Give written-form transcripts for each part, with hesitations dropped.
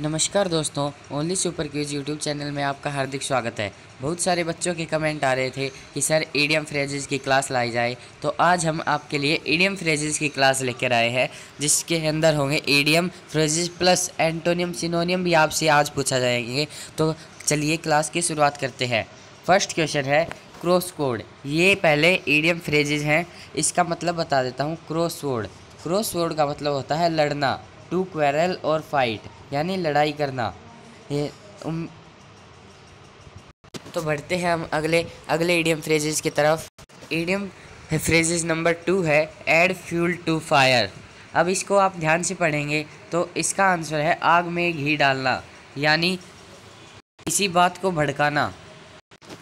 नमस्कार दोस्तों, only super quiz YouTube channel में आपका हार्दिक स्वागत है। बहुत सारे बच्चों के कमेंट आ रहे थे कि सर ईडियम फ्रेजेस की क्लास लाई जाए, तो आज हम आपके लिए ईडियम फ्रेजेस की क्लास लेकर आए हैं, जिसके अंदर होंगे ईडियम फ्रेजेस प्लस एंटोनियम सिनोनियम भी आपसे आज पूछा जाएंगे। तो चलिए क्लास की शुरुआत करते हैं। फर्स्ट क्वेश्चन है क्रॉस कोड। ये पहले ईडियम फ्रेजेस हैं, इसका मतलब बता देता हूँ। क्रॉस वर्ड का मतलब होता है लड़ना, टू क्वेरल और फाइट, यानी लड़ाई करना। ये तो बढ़ते हैं हम अगले ईडियम फ्रेजेस की तरफ। ईडियम फ्रेजेस नंबर 2 है ऐड फ्यूल टू फायर। अब इसको आप ध्यान से पढ़ेंगे तो इसका आंसर है आग में घी डालना, यानी किसी बात को भड़काना।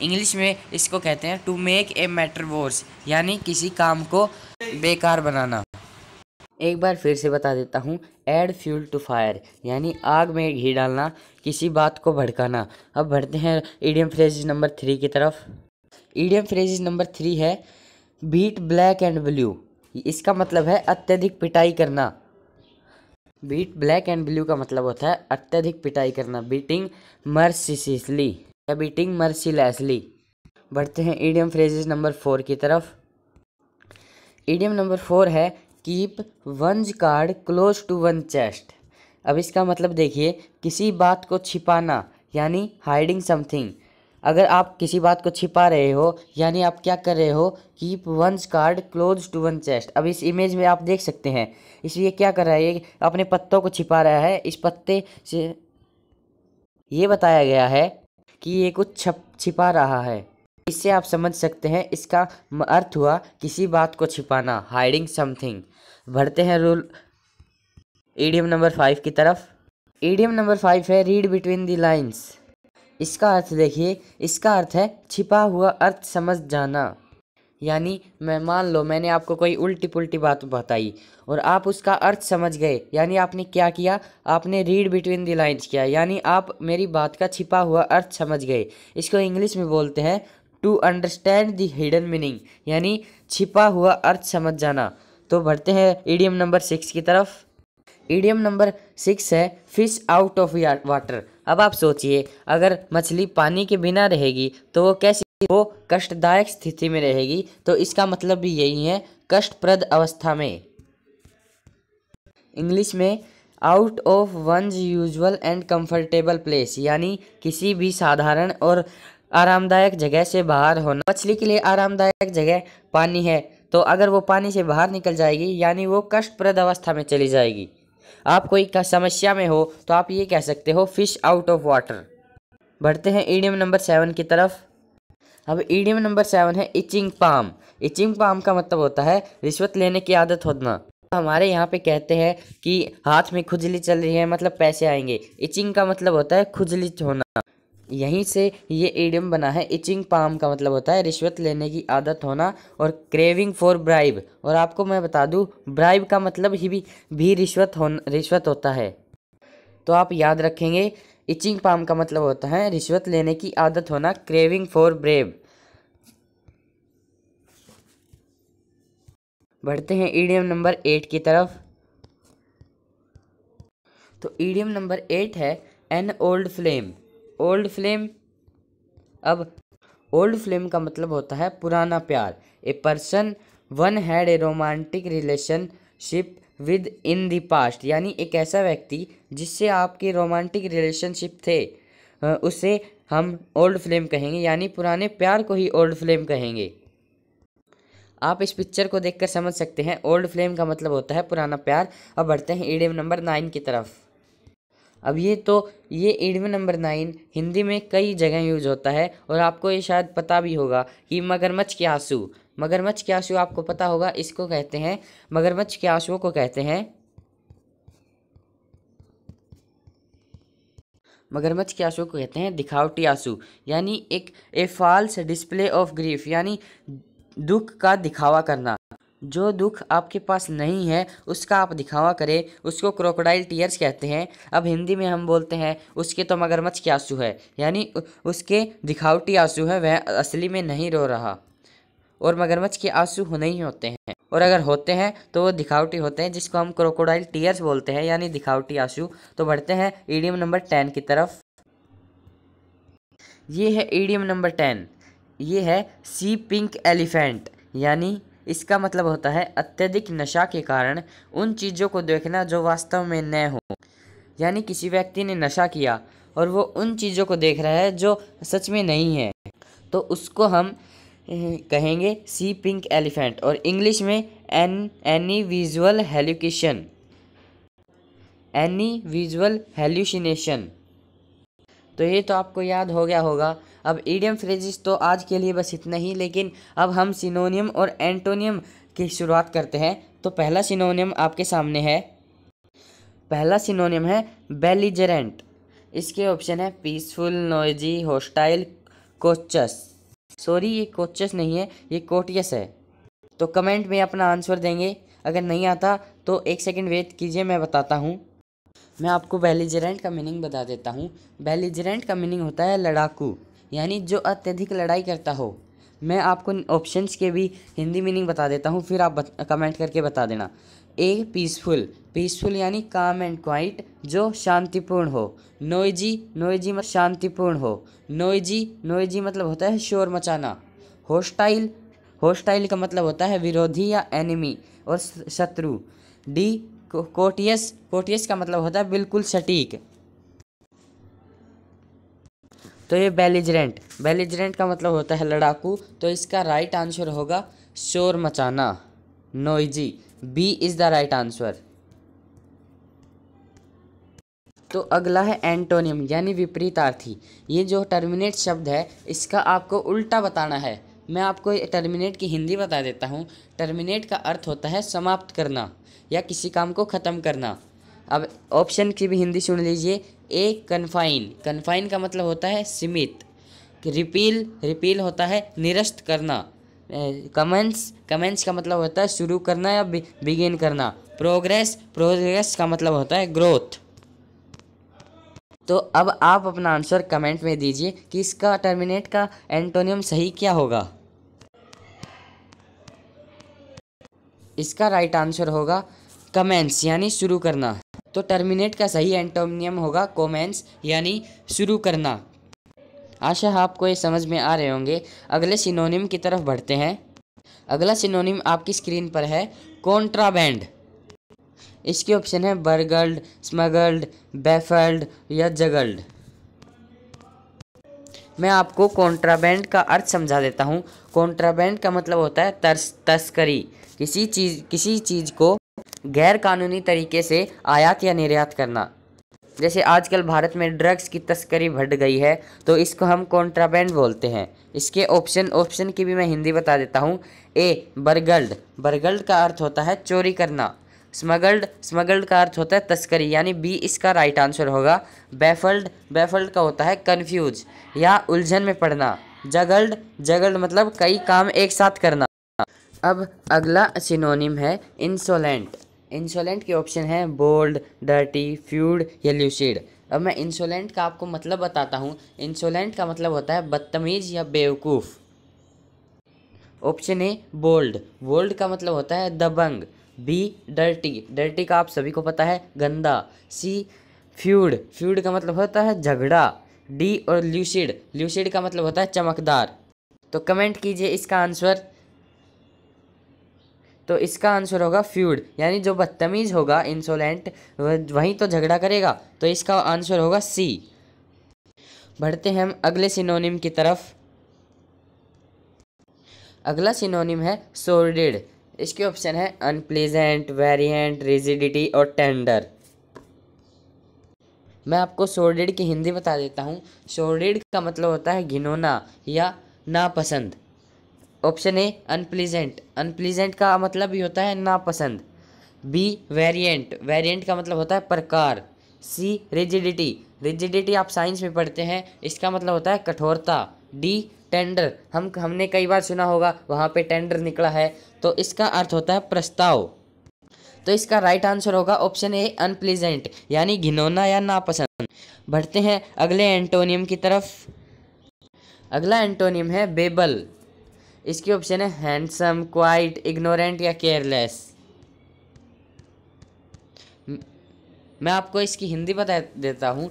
इंग्लिश में इसको कहते हैं to make a matter worse, यानी किसी काम को बेकार बनाना। एक बार फिर से बता देता हूँ, ऐड फ्यूल टू फायर यानी आग में घी डालना, किसी बात को भड़काना। अब बढ़ते हैं ईडियम फ्रेज नंबर 3 की तरफ। ईडियम फ्रेज नंबर 3 है बीट ब्लैक एंड ब्लू। इसका मतलब है अत्यधिक पिटाई करना। बीट ब्लैक एंड ब्लू का मतलब होता है अत्यधिक पिटाई करना, बीटिंग मर्सिलेसली या बीटिंग मर्सिलेसली। बढ़ते हैं ईडियम फ्रेजेस नंबर 4 की तरफ। ईडियम नंबर 4 है keep one's card close to one chest. अब इसका मतलब देखिए, किसी बात को छिपाना, यानी हाइडिंग समथिंग। अगर आप किसी बात को छिपा रहे हो, यानी आप क्या कर रहे हो, keep one's card close to one chest. अब इस इमेज में आप देख सकते हैं, इसलिए क्या कर रहा है, ये अपने पत्तों को छिपा रहा है। इस पत्ते से ये बताया गया है कि ये कुछ छिपा रहा है। इससे आप समझ सकते हैं इसका अर्थ हुआ किसी बात को छिपाना, हाइडिंग समथिंग। बढ़ते हैं रूल ईडियम नंबर 5 की तरफ। ईडियम नंबर 5 है रीड बिटवीन द लाइंस। इसका अर्थ देखिए, इसका अर्थ है छिपा हुआ अर्थ समझ जाना। यानी मान लो मैंने आपको कोई उल्टी पुल्टी बात बताई और आप उसका अर्थ समझ गए, यानी आपने क्या किया, आपने रीड बिटवीन द लाइंस किया, यानी आप मेरी बात का छिपा हुआ अर्थ समझ गए। इसको इंग्लिश में बोलते हैं to understand the hidden meaning, यानी छिपा हुआ अर्थ समझ जाना। तो बढ़ते हैं ईडियम नंबर 6 की तरफ। ईडियम नंबर 6 है फिश आउट ऑफ वाटर। अब आप सोचिए, अगर मछली पानी के बिना रहेगी तो वो कैसी, वो कष्टदायक स्थिति में रहेगी। तो इसका मतलब भी यही है, कष्टप्रद अवस्था में। इंग्लिश में out of one's usual and comfortable place, यानी किसी भी साधारण और आरामदायक जगह से बाहर होना। मछली के लिए आरामदायक जगह पानी है, तो अगर वो पानी से बाहर निकल जाएगी, यानी वो कष्टप्रद अवस्था में चली जाएगी। आप कोई समस्या में हो तो आप ये कह सकते हो फिश आउट ऑफ वाटर। बढ़ते हैं ईडियम नंबर 7 की तरफ। अब ईडियम नंबर 7 है इचिंग पाम। इचिंग पाम का मतलब होता है रिश्वत लेने की आदत होना। हमारे यहाँ पे कहते हैं कि हाथ में खुजली चल रही है, मतलब पैसे आएंगे। इचिंग का मतलब होता है खुजली होना। यहीं से ये ईडियम बना है। इचिंग पाम का मतलब होता है रिश्वत लेने की आदत होना, और क्रेविंग फॉर ब्राइब। और आपको मैं बता दूं, ब्राइब का मतलब ही भी रिश्वत होता है। तो आप याद रखेंगे, इचिंग पाम का मतलब होता है रिश्वत लेने की आदत होना, क्रेविंग फॉर ब्रेव। बढ़ते हैं ईडियम नंबर 8 की तरफ। तो ईडियम नंबर 8 है an old flame. Old flame, अब ओल्ड फ्लेम का मतलब होता है पुराना प्यार। A person one had a romantic relationship with in the past, यानी एक ऐसा व्यक्ति जिससे आपके रोमांटिक रिलेशनशिप थे, उसे हम ओल्ड फ्लेम कहेंगे, यानी पुराने प्यार को ही ओल्ड फ्लेम कहेंगे। आप इस पिक्चर को देखकर समझ सकते हैं, ओल्ड फ्लेम का मतलब होता है पुराना प्यार। अब बढ़ते हैं ईडियम नंबर 9 की तरफ। अब ये ईडियम नंबर 9 हिंदी में कई जगह यूज होता है, और आपको ये शायद पता भी होगा कि मगरमच्छ के आंसू। मगरमच्छ के आंसू आपको पता होगा, इसको कहते हैं, मगरमच्छ के आंसुओं को कहते हैं, मगरमच्छ के आंसुओं को कहते हैं दिखावटी आंसू, यानी एक ए फॉल्स डिस्प्ले ऑफ ग्रीफ, यानी दुख का दिखावा करना। जो दुख आपके पास नहीं है उसका आप दिखावा करें, उसको क्रोकोडाइल टीयर्स कहते हैं। अब हिंदी में हम बोलते हैं उसके तो मगरमच्छ के आंसू है, यानी उसके दिखावटी आंसू है, वह असली में नहीं रो रहा। और मगरमच्छ के आंसू नहीं होते हैं, और अगर होते हैं तो वो दिखावटी होते हैं, जिसको हम क्रोकोडाइल टीयर्स बोलते हैं, यानी दिखावटी आंसू। तो बढ़ते हैं ईडियम नंबर 10 की तरफ। ये है ईडियम नंबर 10। ये है सी पिंक एलिफेंट, यानी इसका मतलब होता है अत्यधिक नशा के कारण उन चीज़ों को देखना जो वास्तव में न हो। यानी किसी व्यक्ति ने नशा किया और वो उन चीज़ों को देख रहा है जो सच में नहीं है, तो उसको हम कहेंगे सी पिंक एलिफेंट, और इंग्लिश में any visual hallucination, any visual hallucination. तो ये तो आपको याद हो गया होगा। अब ईडियम फ्रेजेस तो आज के लिए बस इतना ही, लेकिन अब हम सिनोनियम और एंटोनियम की शुरुआत करते हैं। तो पहला सिनोनियम आपके सामने है। पहला सिनोनियम है बेलिजरेंट। इसके ऑप्शन है peaceful, noisy, hostile, Kochas. Sorry, ये कोचस नहीं है, ये कोटियस है। तो कमेंट में अपना आंसर देंगे। अगर नहीं आता तो एक सेकंड वेट कीजिए, मैं बताता हूँ। मैं आपको बेलिजरेंट का मीनिंग बता देता हूँ। बेलिजरेंट का मीनिंग होता है लड़ाकू, यानी जो अत्यधिक लड़ाई करता हो। मैं आपको ऑप्शंस के भी हिंदी मीनिंग बता देता हूँ, फिर आप कमेंट करके बता देना। ए पीसफुल, पीसफुल यानी काम एंड क्वाइट, जो शांतिपूर्ण हो। नोइजी, नोइजी मतलब शांतिपूर्ण हो। नोइजी, नोइजी मतलब होता है शोर मचाना। होस्टाइल, होस्टाइल का मतलब होता है विरोधी या एनिमी और शत्रु। डी कोटियस, कोटियस का मतलब होता है बिल्कुल सटीक। तो ये बेलिजरेंट, बेलिजरेंट का मतलब होता है लड़ाकू। तो इसका राइट आंसर होगा शोर मचाना, noisy. B is the right answer. तो अगला है एंटोनियम, यानी विपरीतार्थी। ये जो टर्मिनेट शब्द है, इसका आपको उल्टा बताना है। मैं आपको टर्मिनेट की हिंदी बता देता हूँ। टर्मिनेट का अर्थ होता है समाप्त करना या किसी काम को ख़त्म करना। अब ऑप्शन की भी हिंदी सुन लीजिए। ए कन्फाइन, कन्फाइन का मतलब होता है सीमित। रिपील, रिपील होता है निरस्त करना। कमेंस, कमेंस का मतलब होता है शुरू करना या बिगिन करना। प्रोग्रेस, प्रोग्रेस का मतलब होता है ग्रोथ। तो अब आप अपना आंसर कमेंट में दीजिए कि इसका टर्मिनेट का एंटोनियम सही क्या होगा। इसका राइट आंसर होगा कमेंस, यानी शुरू करना। तो टर्मिनेट का सही एंटोनियम होगा कोमेंस, यानी शुरू करना। आशा आपको ये समझ में आ रहे होंगे। अगले सिनोनिम की तरफ बढ़ते हैं। अगला सिनोनिम आपकी स्क्रीन पर है कॉन्ट्राबैंड। इसके ऑप्शन है बर्गल्ड, स्मगल्ड, बेफल्ड या जगल्ड। मैं आपको कॉन्ट्राबैंड का अर्थ समझा देता हूँ। कॉन्ट्राबैंड का मतलब होता है तस्करी, किसी चीज़ को गैर कानूनी तरीके से आयात या निर्यात करना। जैसे आजकल भारत में ड्रग्स की तस्करी बढ़ गई है, तो इसको हम कॉन्ट्राबैंड बोलते हैं। इसके ऑप्शन की भी मैं हिंदी बता देता हूँ। ए बर्गल्ड, बर्गल्ड का अर्थ होता है चोरी करना। स्मगल्ड, स्मगल्ड का अर्थ होता है तस्करी, यानी बी इसका राइट आंसर होगा। बेफल्ड, बेफल्ड का होता है कन्फ्यूज या उलझन में पड़ना। जगल्ड, जगल्ड मतलब कई काम एक साथ करना। अब अगला सिनोनिम है इंसोलेंट। इंसोलेंट के ऑप्शन हैं बोल्ड, डर्टी, फ्यूड या ल्यूसिड। अब मैं इंसोलेंट का आपको मतलब बताता हूँ। इंसोलेंट का मतलब होता है बदतमीज या बेवकूफ़। ऑप्शन ए बोल्ड, बोल्ड का मतलब होता है दबंग। बी डर्टी, डर्टी का आप सभी को पता है गंदा। सी फ्यूड, फ्यूड का मतलब होता है झगड़ा। डी और ल्यूसिड, ल्यूसिड का मतलब होता है चमकदार। तो कमेंट कीजिए इसका आंसर। तो इसका आंसर होगा फ्यूड, यानी जो बदतमीज होगा इंसोलेंट वही तो झगड़ा करेगा। तो इसका आंसर होगा सी। बढ़ते हैं हम अगले सिनोनिम की तरफ। अगला सिनोनिम है सोर्डिड। इसके ऑप्शन है अनप्लेजेंट, वेरिएंट, रिजिडिटी और टेंडर। मैं आपको सोर्डिड की हिंदी बता देता हूँ। सोर्डिड का मतलब होता है घिनौना या नापसंद। ऑप्शन ए अनप्लीजेंट, अनप्लीजेंट का मतलब भी होता है नापसंद। बी वेरिएंट, वेरिएंट का मतलब होता है प्रकार। सी रिजिडिटी, रिजिडिटी आप साइंस में पढ़ते हैं, इसका मतलब होता है कठोरता। डी टेंडर, हमने कई बार सुना होगा वहाँ पे टेंडर निकला है, तो इसका अर्थ होता है प्रस्ताव। तो इसका राइट आंसर होगा ऑप्शन ए अनप्लीजेंट, यानी घिनौना या नापसंद। बढ़ते हैं अगले एंटोनियम की तरफ। अगला एंटोनियम है बेबल। इसके ऑप्शन है हैंडसम, क्वाइट, इग्नोरेंट या केयरलेस। मैं आपको इसकी हिंदी बता देता हूँ।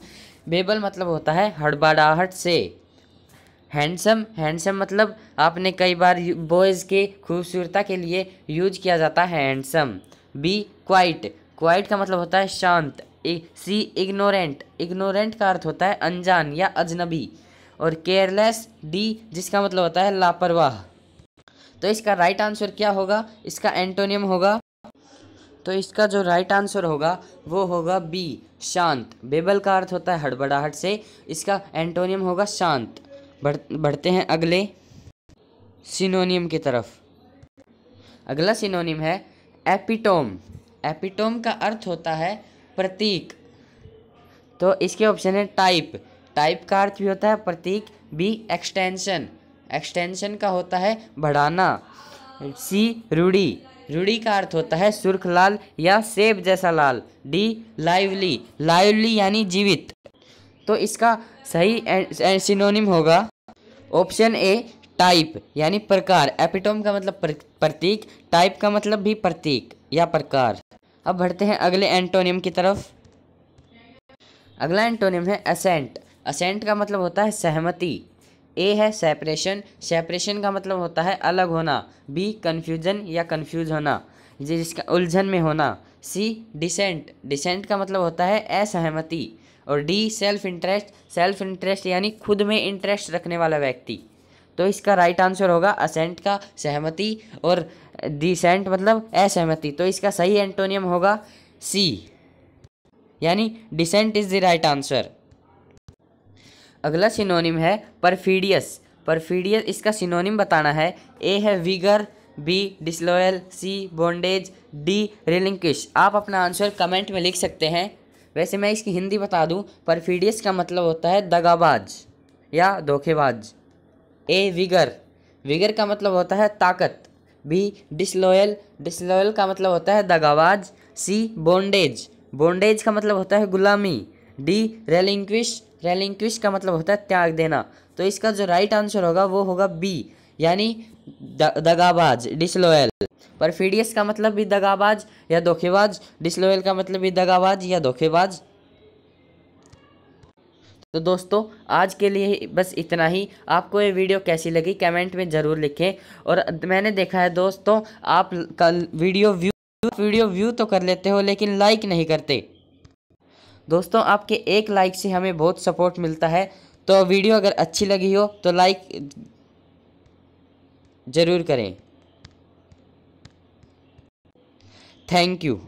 बेबल मतलब होता है हड़बड़ाहट से। हैंडसम, हैंडसम मतलब आपने कई बार बॉयज़ के खूबसूरता के लिए यूज किया जाता है हैंडसम। बी क्वाइट, क्वाइट का मतलब होता है शांत। सी इग्नोरेंट, इग्नोरेंट का अर्थ होता है अनजान या अजनबी। और केयरलेस डी, जिसका मतलब होता है लापरवाह। तो इसका राइट आंसर क्या होगा? इसका एंटोनियम होगा, तो इसका जो राइट आंसर होगा वो होगा बी शांत। बेबल का अर्थ होता है हड़बड़ाहट से, इसका एंटोनियम होगा शांत। बढ़ते हैं अगले सिनोनियम की तरफ। अगला सिनोनिम है एपिटोम। एपिटोम का अर्थ होता है प्रतीक। तो इसके ऑप्शन है टाइप, टाइप का अर्थ भी होता है प्रतीक। बी एक्सटेंशन, एक्सटेंशन का होता है बढ़ाना। सी रूढ़ी, रूढ़ी का अर्थ होता है सुर्ख लाल या सेब जैसा लाल। डी लाइवली, लाइवली यानी जीवित। तो इसका सही सिनोनिम होगा ऑप्शन ए टाइप यानी प्रकार। एपिटोम का मतलब प्रतीक, टाइप का मतलब भी प्रतीक या प्रकार। अब बढ़ते हैं अगले एंटोनियम की तरफ। अगला एंटोनियम है असेंट। असेंट का मतलब होता है सहमति। ए है सेपरेशन, सेपरेशन का मतलब होता है अलग होना। बी कन्फ्यूजन या कन्फ्यूज होना, जिसका उलझन में होना। सी डिसेंट, डिसेंट का मतलब होता है असहमति। और D self interest, self interest यानी खुद में इंटरेस्ट रखने वाला व्यक्ति। तो इसका राइट आंसर होगा असेंट का सहमति और डिसेंट मतलब असहमति। तो इसका सही एंटोनियम होगा सी, यानी decent is the right answer. अगला सिनोनिम है परफिडियस। परफिडियस इसका सिनोनिम बताना है। ए है vigour, B disloyal, C bondage, D relinquish. आप अपना आंसर कमेंट में लिख सकते हैं। वैसे मैं इसकी हिंदी बता दूं, परफिडियस का मतलब होता है दगाबाज या धोखेबाज। ए विगर, विगर का मतलब होता है ताकत। बी डिसलॉयल, डिसलॉयल का मतलब होता है दगाबाज। सी बॉन्डेज, बॉन्डेज का मतलब होता है गुलामी। डी रेलिंक्विश, रेलिंक्विश का मतलब होता है त्याग देना। तो इसका जो राइट आंसर होगा वो होगा बी, यानी दगाबाज, डिसलॉयल। परफिडियस का मतलब भी दगाबाज या धोखेबाज, डिसलॉयल का मतलब भी दगाबाज या धोखेबाज। तो दोस्तों आज के लिए बस इतना ही। आपको ये वीडियो कैसी लगी कमेंट में ज़रूर लिखें। और मैंने देखा है दोस्तों, आप कल वीडियो व्यू तो कर लेते हो लेकिन लाइक नहीं करते। दोस्तों आपके एक लाइक से हमें बहुत सपोर्ट मिलता है। तो वीडियो अगर अच्छी लगी हो तो लाइक ज़रूर करें। Thank you.